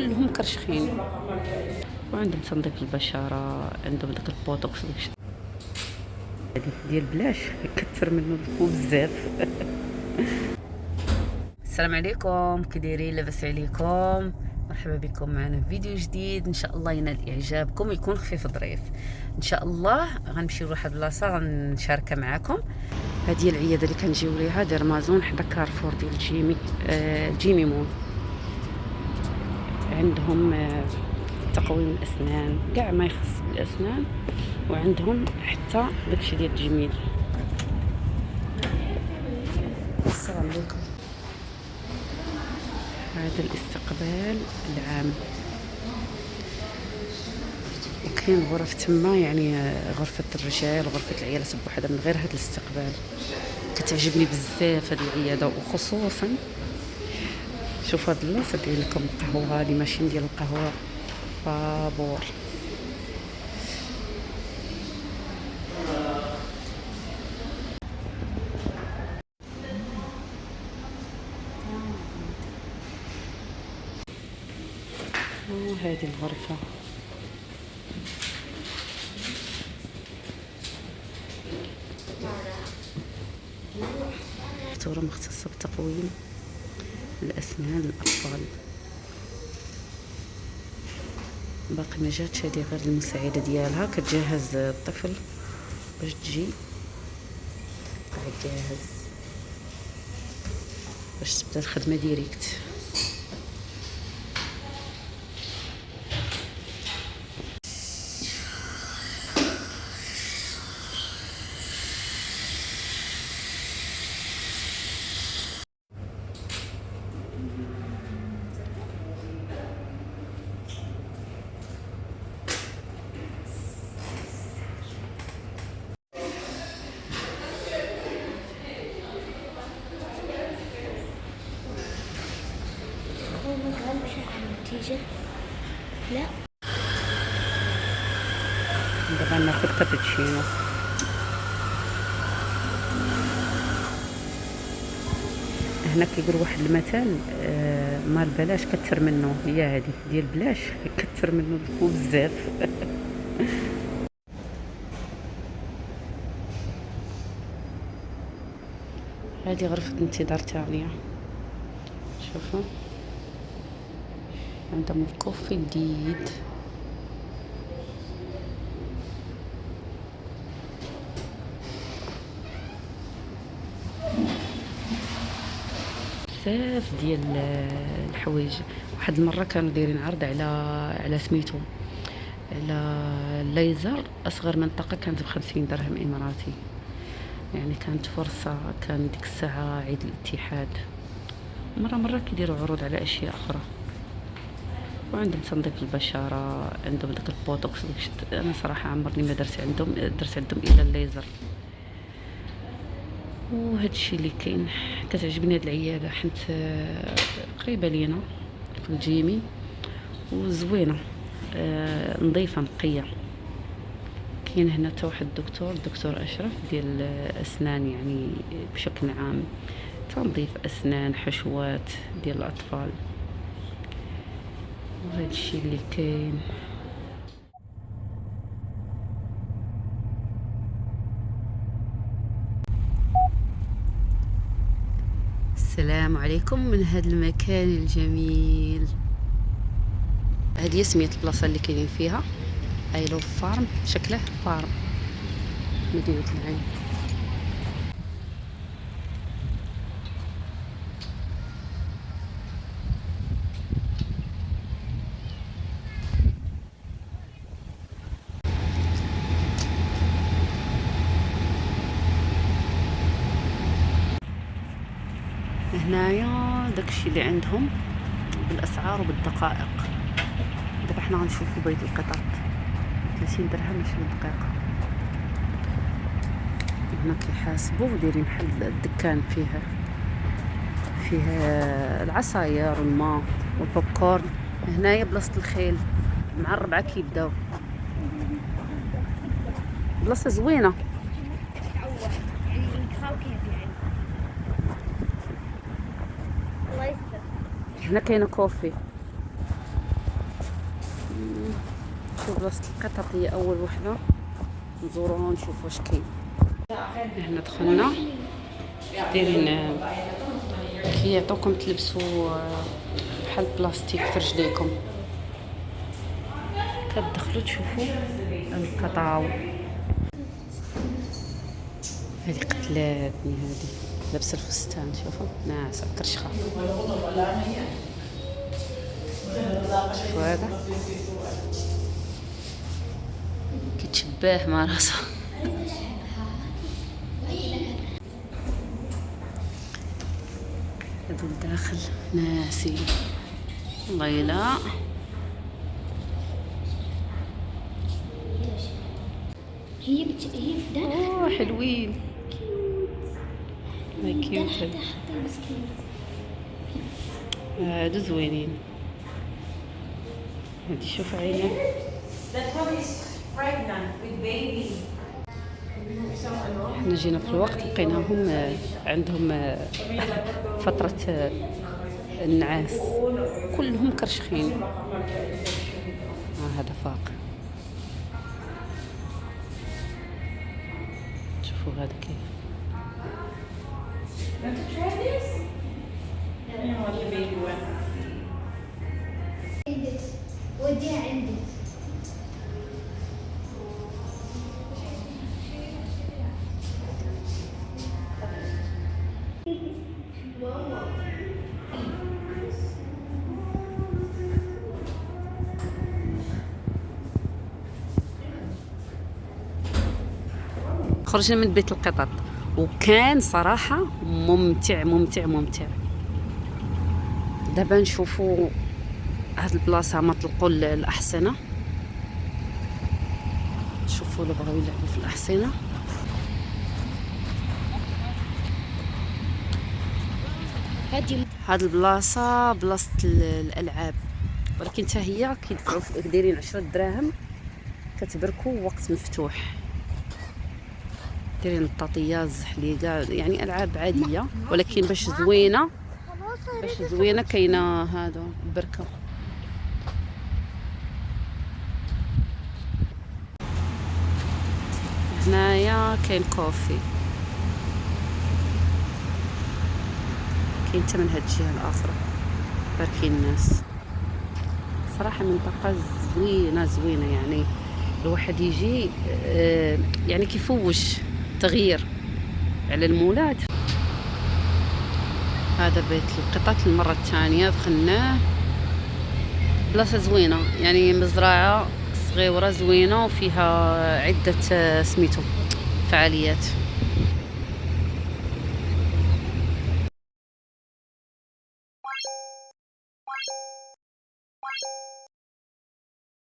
كلهم كرشخين. وعندهم تنظيف البشره، عندهم داك البوتوكس ديال بلاش كثر منه بزاف. السلام عليكم، كي دايرين؟ لاباس عليكم؟ مرحبا بكم معنا في فيديو جديد ان شاء الله ينال اعجابكم، يكون خفيف ظريف ان شاء الله. غنمشيو لواحد البلاصه غنشاركها معكم. هذه العياده اللي كنجيو ليها دير مازون حدا كارفور ديال جيمي مول. عندهم تقويم الاسنان، كاع ما يخص بالاسنان، وعندهم حتى داكشي ديال التجميل. السلام عليكم. هذا الاستقبال العام، وكاين غرف تما، يعني غرفة الرجال وغرفة العيالات بوحدها. من غير هذا الاستقبال كتعجبني بزاف هذه العيادة، وخصوصا شوفوا هاد اللاصه داير لكم القهوه، هذه ماشين ديال القهوه فابور. وهذه الغرفه دكتوره مختصه بتقويم الاسنان للاطفال. باقي ما جاتش هذه، غير المساعده ديالها كتجهز الطفل باش تجي قاعد جاهز باش تبدا الخدمه ديريكت. النتيجة لا. دابا ناخذ كابتشينو. هنا كيقول واحد المثل، مال بلاش كتر منه. هي هذه ديال بلاش كتر منه بزاف. هذه غرفة الانتظار تاعنا، شوفوا عندهم الكوفي جديد. بزاف ديال الحوايج. واحد المره كانوا دايرين عرض على سميتو، على الليزر اصغر منطقه كانت ب50 درهم اماراتي. يعني كانت فرصه، كان ديك الساعه عيد الاتحاد. مره كيديروا عروض على اشياء اخرى. وعندهم تنظيف البشره، عندهم داك البوتوكس. انا صراحه عمرني ما درت عندهم الا الليزر. وهذا الشيء اللي كاين. كتعجبني هاد العياده حيت قريبه لينا في الجيمي، وزوينه، نظيفه نقيه. كاين هنا حتى واحد الدكتور اشرف ديال اسنان، يعني بشكل عام تنظيف اسنان، حشوات ديال الاطفال. وهذا الشيء اللي كاين. السلام عليكم من هذا المكان الجميل. هذه سمية البلاصة اللي كاينين فيها، ايلو فارم. شكله فارم، مدينة العين. هنايا داكشي اللي عندهم بالاسعار وبالدقائق. دابا حنا غنشوفوا بيت القطط، 30 درهم 20 دقيقه. هنا كيحاسبوا ودايرين بحال الدكان فيها العصاير والماء والبوب كورن. هنايا بلاصه الخيل مع 4 كيبداو. بلاصه زوينه. هنا كاينه كوفي. شوف بلاصة القطط هي أول وحدة نزوروها ونشوف واش كاين. هنا دخلنا دايرين كيعطوكم تلبسوا بحال بلاستيك في رجليكم، كتدخلوا تشوفوا القطاو. هذه قتلاتني، هذه لابسه الفستان شوفوا ناعسه كرشخه. شوفوا هذا كيتشباه مع راسه. هادو الداخل ناسي والله لا. هي بدأنا حلوين ما كيوت. هادو زوينين. هادي شوف عينه. حنا جينا في الوقت لقيناهم عندهم فترة النعاس، كلهم كرشخين. هذا فاق. شوفوا هذا كيف. وديها عندي. خرجنا من بيت القطط وكان صراحة ممتع ممتع ممتع. دابا نشوفوا هاد البلاصة ما طلقوا الأحصنة. شوفوا لو بغاو يلعبوا في الأحصنة. هاد البلاصة بلاصة الألعاب، ولكن حتى هي كيدفعوا دايرين 10 دراهم كتبركوا وقت مفتوح. دايرين الطاطية الزحليقة يعني ألعاب عادية، ولكن باش زوينة كاينة هادو البركة. هنايا كاين كوفي، كاين حتى من هاد الجهة الأخرى باركين الناس. صراحة منطقة زوينة يعني الواحد يجي يعني كيفوش تغيير على المولات. هذا بيت القطط المرة الثانية دخلناه. بلاصة زوينة يعني مزرعة صغيرة زوينة وفيها عدة سميتو فعاليات.